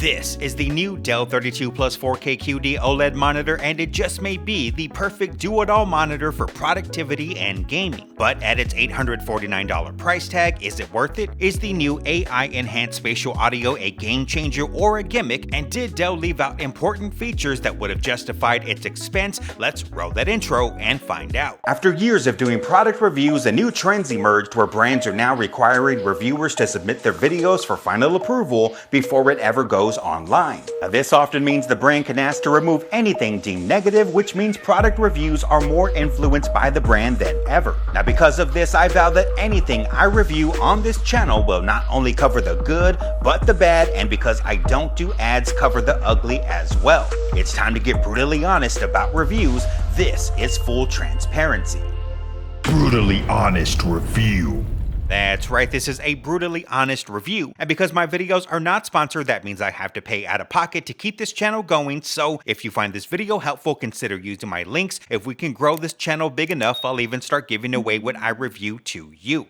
This is the new Dell 32 Plus 4K QD OLED monitor, and it just may be the perfect do-it-all monitor for productivity and gaming. But at its $849 price tag, is it worth it? Is the new AI-enhanced spatial audio a game changer or a gimmick? And did Dell leave out important features that would have justified its expense? Let's roll that intro and find out. After years of doing product reviews, a new trend's emerged where brands are now requiring reviewers to submit their videos for final approval before it ever goes online. Now, this often means the brand can ask to remove anything deemed negative, which means product reviews are more influenced by the brand than ever. Now, because of this, I vow that anything I review on this channel will not only cover the good, but the bad, and because I don't do ads, cover the ugly as well. It's time to get brutally honest about reviews. This is full transparency. Brutally honest review. That's right, this is a brutally honest review, and because my videos are not sponsored, that means I have to pay out of pocket to keep this channel going. So if you find this video helpful, consider using my links. If we can grow this channel big enough, I'll even start giving away what I review to you.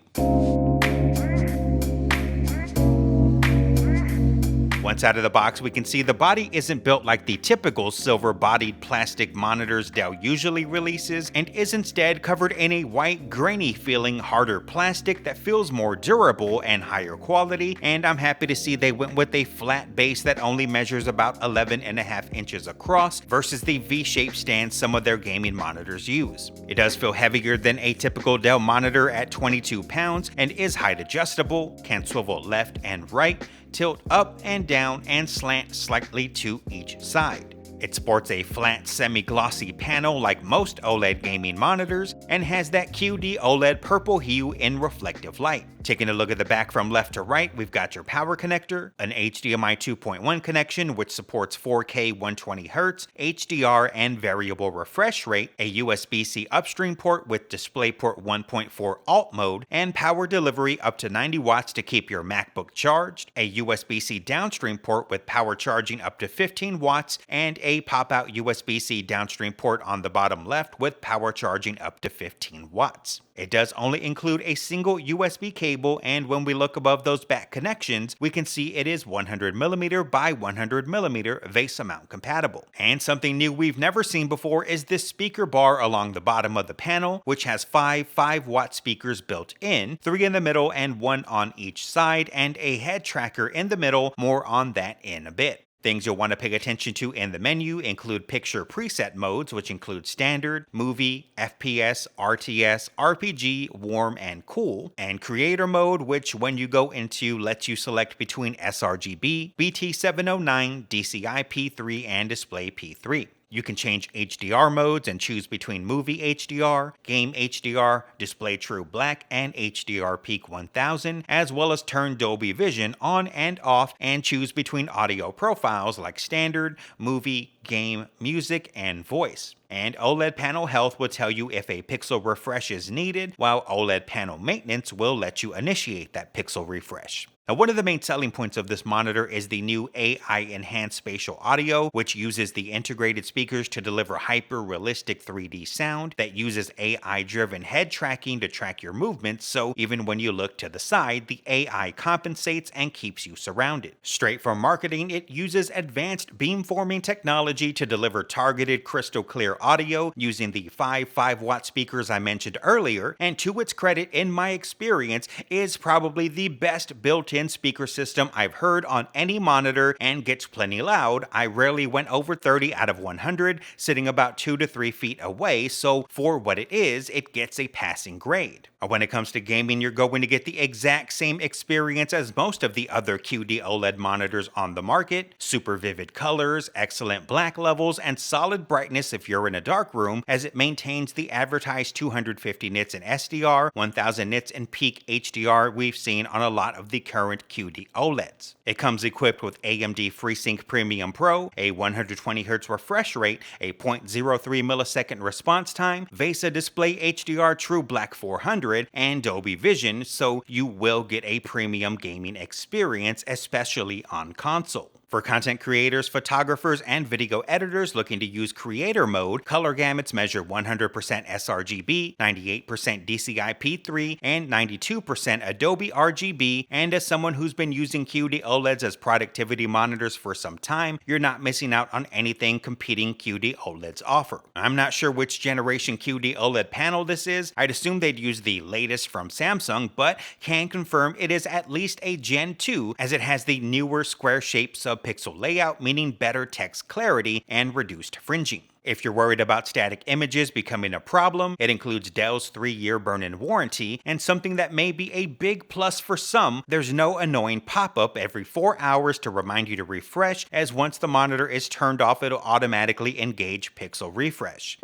Once out of the box, we can see the body isn't built like the typical silver-bodied plastic monitors Dell usually releases, and is instead covered in a white, grainy-feeling, harder plastic that feels more durable and higher quality, and I'm happy to see they went with a flat base that only measures about 11.5 inches across versus the V-shaped stand some of their gaming monitors use. It does feel heavier than a typical Dell monitor at 22 pounds, and is height adjustable, can swivel left and right, tilt up and down, and slant slightly to each side. It sports a flat semi-glossy panel like most OLED gaming monitors, and has that QD OLED purple hue in reflective light. Taking a look at the back from left to right, we've got your power connector, an HDMI 2.1 connection which supports 4K 120Hz, HDR and variable refresh rate, a USB-C upstream port with DisplayPort 1.4 alt mode, and power delivery up to 90 watts to keep your MacBook charged, a USB-C downstream port with power charging up to 15 watts, and a pop-out USB-C downstream port on the bottom left with power charging up to 15 watts. It does only include a single USB cable, and when we look above those back connections, we can see it is 100mm by 100mm VESA mount compatible. And something new we've never seen before is this speaker bar along the bottom of the panel, which has 5 5-watt speakers built in, 3 in the middle and 1 on each side, and a head tracker in the middle. More on that in a bit. Things you'll want to pay attention to in the menu include picture preset modes, which include standard, movie, FPS, RTS, RPG, warm, and cool, and creator mode, which when you go into lets you select between sRGB, BT709, DCI P3, and Display P3. You can change HDR modes and choose between Movie HDR, Game HDR, Display True Black, and HDR Peak 1000, as well as turn Dolby Vision on and off and choose between audio profiles like Standard, Movie, Game, Music, and Voice. And OLED panel health will tell you if a pixel refresh is needed, while OLED panel maintenance will let you initiate that pixel refresh. Now, one of the main selling points of this monitor is the new AI-enhanced spatial audio, which uses the integrated speakers to deliver hyper-realistic 3D sound that uses AI-driven head tracking to track your movements, so even when you look to the side, the AI compensates and keeps you surrounded. Straight from marketing, it uses advanced beamforming technology to deliver targeted crystal-clear audio using the 5 5-watt speakers I mentioned earlier, and to its credit, in my experience, is probably the best built-in speaker system I've heard on any monitor, and gets plenty loud. I rarely went over 30 out of 100, sitting about 2 to 3 feet away, so for what it is, it gets a passing grade. When it comes to gaming, you're going to get the exact same experience as most of the other QD OLED monitors on the market: super vivid colors, excellent black levels, and solid brightness if you're in a dark room, as it maintains the advertised 250 nits in SDR, 1000 nits in peak HDR we've seen on a lot of the current QD OLEDs. It comes equipped with AMD FreeSync Premium Pro, a 120Hz refresh rate, a 0.03 millisecond response time, VESA Display HDR True Black 400, and Dolby Vision, so you will get a premium gaming experience, especially on console. For content creators, photographers, and video editors looking to use creator mode, color gamuts measure 100% sRGB, 98% DCI-P3, and 92% Adobe RGB, and as someone who's been using QD OLEDs as productivity monitors for some time, you're not missing out on anything competing QD OLEDs offer. I'm not sure which generation QD OLED panel this is. I'd assume they'd use the latest from Samsung, but can confirm it is at least a Gen 2 as it has the newer square-shaped subpixel layout, meaning better text clarity and reduced fringing. If you're worried about static images becoming a problem, it includes Dell's 3-year burn-in warranty, and something that may be a big plus for some, there's no annoying pop-up every 4 hours to remind you to refresh, as once the monitor is turned off, it'll automatically engage pixel refresh.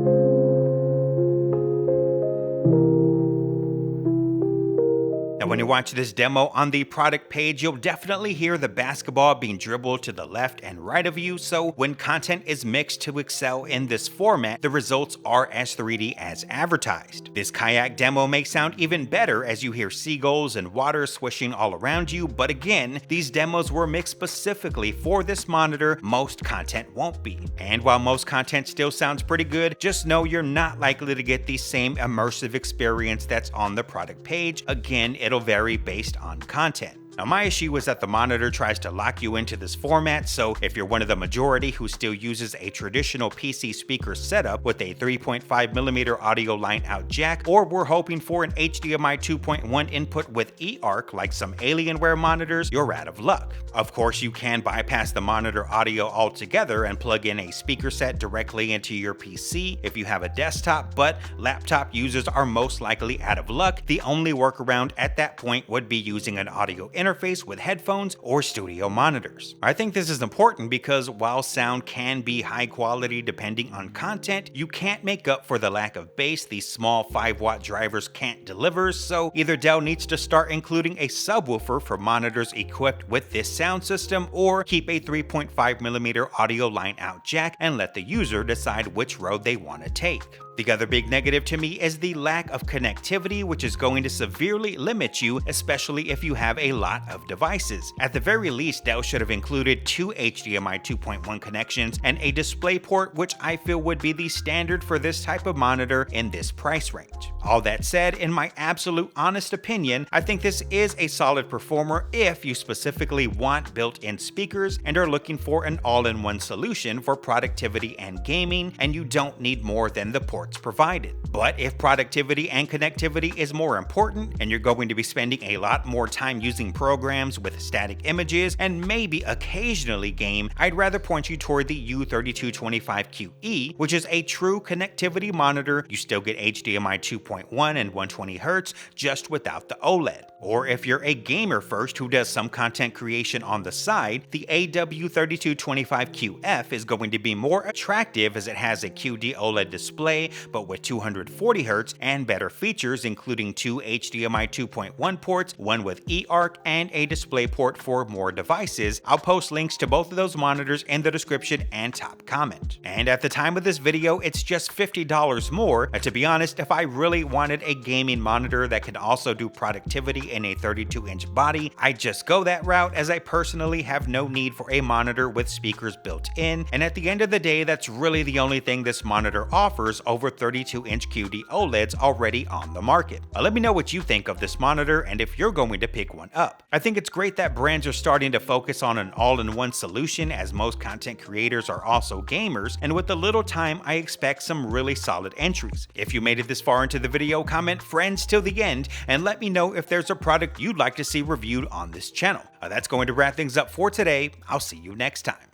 Now, when you watch this demo on the product page, you'll definitely hear the basketball being dribbled to the left and right of you, so when content is mixed to excel in this format, the results are as 3D as advertised. This kayak demo may sound even better as you hear seagulls and water swishing all around you, but again, these demos were mixed specifically for this monitor. Most content won't be. And while most content still sounds pretty good, just know you're not likely to get the same immersive experience that's on the product page. Again, it'll vary based on content. Now, my issue is that the monitor tries to lock you into this format, so if you're one of the majority who still uses a traditional PC speaker setup with a 3.5mm audio line out jack, or we're hoping for an HDMI 2.1 input with eARC like some Alienware monitors, you're out of luck. Of course, you can bypass the monitor audio altogether and plug in a speaker set directly into your PC if you have a desktop, but laptop users are most likely out of luck. The only workaround at that point would be using an audio interface with headphones or studio monitors. I think this is important because while sound can be high quality depending on content, you can't make up for the lack of bass these small 5-watt drivers can't deliver, so either Dell needs to start including a subwoofer for monitors equipped with this sound system, or keep a 3.5mm audio line out jack and let the user decide which road they want to take. The other big negative to me is the lack of connectivity, which is going to severely limit you, especially if you have a lot of devices. At the very least, Dell should have included 2 HDMI 2.1 connections and a DisplayPort, which I feel would be the standard for this type of monitor in this price range. All that said, in my absolute honest opinion, I think this is a solid performer if you specifically want built-in speakers and are looking for an all-in-one solution for productivity and gaming, and you don't need more than the ports provided. But if productivity and connectivity is more important and you're going to be spending a lot more time using programs with static images and maybe occasionally game, I'd rather point you toward the U3225QE, which is a true connectivity monitor. You still get HDMI 2.1 and 120Hz just without the OLED. Or if you're a gamer first who does some content creation on the side, the AW3225QF is going to be more attractive as it has a QD OLED display but with 240Hz and better features, including 2 HDMI 2.1 ports, one with eARC, and a DisplayPort for more devices. I'll post links to both of those monitors in the description and top comment. And at the time of this video, it's just $50 more. To be honest, if I really wanted a gaming monitor that could also do productivity in a 32-inch body, I'd just go that route, as I personally have no need for a monitor with speakers built in, and at the end of the day, that's really the only thing this monitor offers over 32-inch QD OLEDs already on the market. Let me know what you think of this monitor and if you're going to pick one up. I think it's great that brands are starting to focus on an all-in-one solution, as most content creators are also gamers, and with a little time, I expect some really solid entries. If you made it this far into the video, comment friends till the end and let me know if there's a product you'd like to see reviewed on this channel. That's going to wrap things up for today. I'll see you next time.